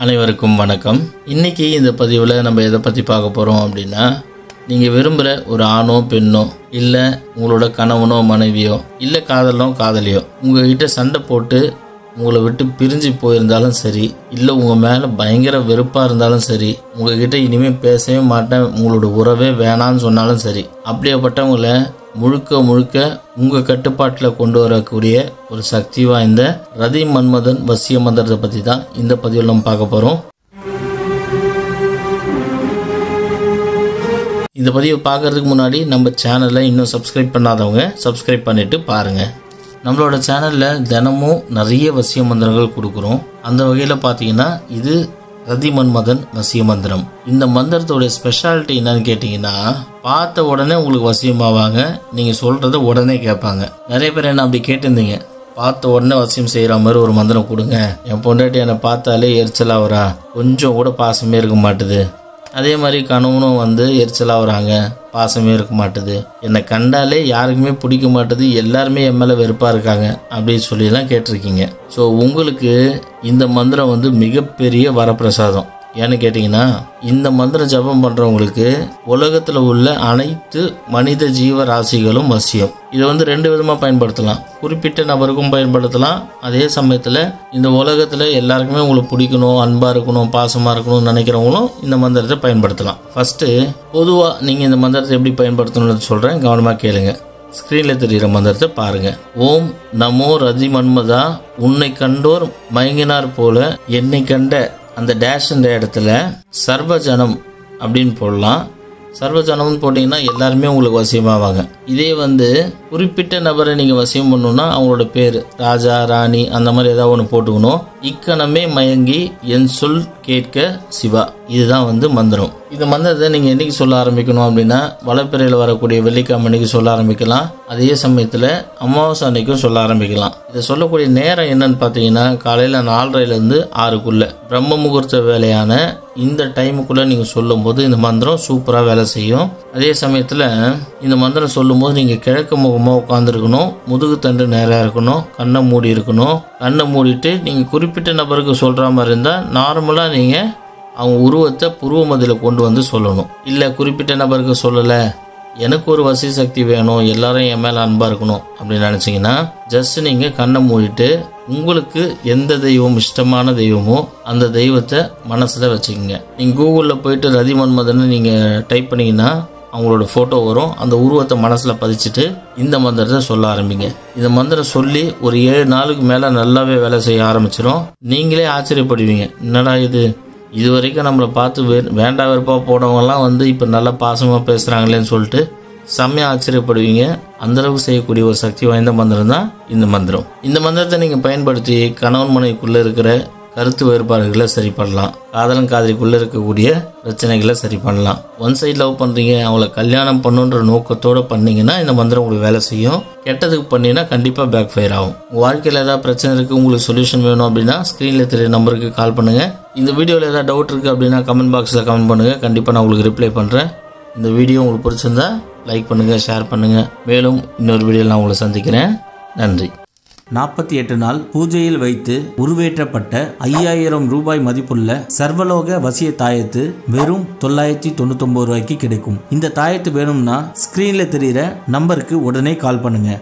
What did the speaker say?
அனைவருக்கும் வணக்கம். இன்னைக்கு இந்த பதிவில் நம்ம எதை பற்றி பார்க்க போகிறோம் அப்படின்னா, நீங்கள் விரும்புகிற ஒரு ஆணோ பெண்ணோ இல்லை உங்களோட கணவனோ மனைவியோ இல்லை காதலோ காதலியோ உங்ககிட்ட சண்டை போட்டு உங்களை விட்டு பிரிஞ்சு போயிருந்தாலும் சரி, இல்லை உங்கள் மேலே பயங்கர வெறுப்பாக இருந்தாலும் சரி, உங்ககிட்ட இனிமேல் பேசவே மாட்டேன், உங்களோட உறவே வேணான்னு சொன்னாலும் சரி, அப்படியேப்பட்டவங்களை முழுக்க உங்கள் கட்டுப்பாட்டில் கொண்டு வரக்கூடிய ஒரு சக்தி வாய்ந்த ரதி மன்மதன் வசிய மந்திரத்தை பற்றி தான் இந்த பதிவில் நம்ம பார்க்க போகிறோம். இந்த பதிவை பார்க்கறதுக்கு முன்னாடி நம்ம சேனலை இன்னும் சப்ஸ்கிரைப் பண்ணாதவங்க சப்ஸ்கிரைப் பண்ணிட்டு பாருங்கள். நம்மளோட சேனலில் தினமும் நிறைய வசிய மந்திரங்கள் கொடுக்குறோம். அந்த வகையில் பார்த்தீங்கன்னா இது ரதி மன்மதன் வசிய மந்திரம். இந்த மந்திரத்தோடைய ஸ்பெஷாலிட்டி என்னன்னு கேட்டிங்கன்னா, பார்த்த உடனே உங்களுக்கு வசியமாவாங்க, நீங்கள் சொல்கிறத உடனே கேட்பாங்க. நிறைய பேர் என்ன அப்படி கேட்டிருந்தீங்க, பார்த்த உடனே வசியம் செய்கிற மாதிரி ஒரு மந்திரம் கொடுங்க, என் பொண்டாட்டி என்னை பார்த்தாலே எரிச்சலாக வரா, கொஞ்சம் கூட பாசமே இருக்க மாட்டுது, அதே மாதிரி கணவனும் எரிச்சலாக வராங்க, பாசமே இருக்க மாட்டுது, என்னை கண்டாலே யாருக்குமே பிடிக்க மாட்டுது, எல்லாருமே என் மேலே வெறுப்பாக இருக்காங்க அப்படின்னு சொல்லிலாம் கேட்டிருக்கீங்க. ஸோ உங்களுக்கு இந்த மந்திரம் மிகப்பெரிய வரப்பிரசாதம். ஏன்னு கேட்டிங்கன்னா, இந்த மந்திரம் ஜபம் பண்ணுறவங்களுக்கு உலகத்தில் உள்ள அனைத்து மனித ஜீவ ராசிகளும் வசியம். இதை ரெண்டு விதமாக பயன்படுத்தலாம். குறிப்பிட்ட நபருக்கும் பயன்படுத்தலாம். அதே சமயத்தில் இந்த உலகத்தில் எல்லாருக்குமே உங்களுக்கு பிடிக்கணும், அன்பாக இருக்கணும், பாசமாக இருக்கணும்னு நினைக்கிறவங்களும் இந்த மந்திரத்தை பயன்படுத்தலாம். ஃபஸ்ட்டு பொதுவாக நீங்கள் இந்த மந்திரத்தை எப்படி பயன்படுத்தணும்னு சொல்கிறேன், கவனமாக கேளுங்க. ஸ்க்ரீனில் தெரிகிற மந்திரத்தை பாருங்கள். ஓம் நமோ ரதி மன்மதா, உன்னை கண்டோர் மயங்கினார் போல என்னை கண்ட அந்த டேஷ்ன்ற இடத்துல சர்வஜனம் அப்படின்னு போடலாம். சர்வஜனம்னு போட்டிங்கன்னா எல்லாருமே உங்களுக்கு வசியமாவாங்க. இதே குறிப்பிட்ட நபரை நீங்கள் வசியம் பண்ணணும்னா அவங்களோட பேர் ராஜா, ராணி அந்த மாதிரி ஏதாவது ஒன்று போட்டுக்கணும். இக்கணமே மயங்கி என் சொல் கேட்க சிவா, இதுதான் மந்திரம். இந்த மந்திரத்தை நீங்கள் என்னைக்கு சொல்ல ஆரம்பிக்கணும் அப்படின்னா, வளப்பிறையில் வரக்கூடிய வெள்ளிக்கிழமை அன்னைக்கு சொல்ல ஆரம்பிக்கலாம். அதே சமயத்தில் அமாவாசை அன்னைக்கும் சொல்ல ஆரம்பிக்கலாம். இதை சொல்லக்கூடிய நேரம் என்னன்னு பார்த்தீங்கன்னா, காலையில் 4:30லேருந்து 6க்குள்ள பிரம்ம முகூர்த்த வேலையான இந்த டைமுக்குள்ளே நீங்கள் சொல்லும் போது இந்த மந்திரம் சூப்பராக வேலை செய்யும். அதே சமயத்தில் இந்த மந்திரம் சொல்லும்போது நீங்கள் கிழக்கு முகமாக உட்காந்துருக்கணும், முதுகு தண்டு நேராக இருக்கணும், கண்ணை மூடி இருக்கணும். கண்ணை மூடிட்டு நீங்கள் குறிப்பிட்ட நபருக்கு சொல்கிற மாதிரி இருந்தால் நார்மலாக நீங்கள் அவங்க உருவத்தை புருவ மதியில் கொண்டு சொல்லணும். இல்லை குறிப்பிட்ட நபருக்கு சொல்லலை, எனக்கு ஒரு வசிய சக்தி வேணும், எல்லாரும் என் மேலே அன்பாக இருக்கணும் அப்படின்னு நினச்சிங்கன்னா, ஜஸ்ட் நீங்கள் கண்ணை மூடிட்டு உங்களுக்கு எந்த தெய்வம் இஷ்டமான தெய்வமோ அந்த தெய்வத்தை மனசில் வச்சுக்கோங்க. நீங்கள் கூகுளில் போயிட்டு ரதி மன்மதன் நீங்கள் டைப் பண்ணிங்கன்னா அவங்களோட ஃபோட்டோ வரும். அந்த உருவத்தை மனசில் பதிச்சுட்டு இந்த மந்திரத்தை சொல்ல ஆரம்பிங்க. இந்த மந்திரம் சொல்லி ஒரு 7 நாளுக்கு மேலே நல்லாவே வேலை செய்ய ஆரம்பிச்சிடும். நீங்களே ஆச்சரியப்படுவீங்க, என்னடா இது வரைக்கும் நம்மளை பார்த்து வேண்டா வெறுப்பாக போனவங்கலாம் இப்போ நல்லா பாசமாக பேசுகிறாங்களேன்னு சொல்லிட்டு செம்மையாக ஆச்சரியப்படுவீங்க. அந்தளவுக்கு செய்யக்கூடிய ஒரு சக்தி வாய்ந்த மந்திரம் தான் இந்த மந்திரம். இந்த மந்திரத்தை நீங்கள் பயன்படுத்தி கணவன் மனைவிக்குள்ளே இருக்கிற கருத்து வேறுபாடுகளை சரி பண்ணலாம். காதலன் காதலிக்குள்ளே இருக்கக்கூடிய பிரச்சனைகளை சரி பண்ணலாம். ஒன் சைடு லவ் பண்ணுறீங்க, அவங்கள கல்யாணம் பண்ணுன்ற நோக்கத்தோடு பண்ணிங்கன்னா இந்த மந்திரம் உங்களுக்கு வேலை செய்யும். கெட்டதுக்கு பண்ணிங்கன்னா கண்டிப்பாக பேக் ஃபயர் ஆகும். உங்கள் வாழ்க்கையில் ஏதாவது பிரச்சனை இருக்குது, உங்களுக்கு சொல்யூஷன் வேணும் அப்படின்னா ஸ்க்ரீனில் தெரிய நம்பருக்கு கால் பண்ணுங்கள். இந்த வீடியோவில் ஏதாவது டவுட் இருக்குது அப்படின்னா கமெண்ட் பாக்ஸில் கமெண்ட் பண்ணுங்கள், கண்டிப்பாக நான் உங்களுக்கு ரிப்ளை பண்ணுறேன். இந்த வீடியோ உங்களுக்கு பிடிச்சிருந்தா லைக் பண்ணுங்கள், ஷேர் பண்ணுங்கள். மேலும் இன்னொரு வீடியோவில் நான் உங்களை சந்திக்கிறேன். நன்றி. 48 நாள் பூஜையில் வைத்து உருவேற்றப்பட்ட 5000 ரூபாய் மதிப்புள்ள சர்வலோக வசிய தாயத்து வெறும் 999 ரூபாய்க்கு கிடைக்கும். இந்த தாயத்து வேணும்னா ஸ்கிரீன்ல தெரிகிற நம்பருக்கு உடனே கால் பண்ணுங்க.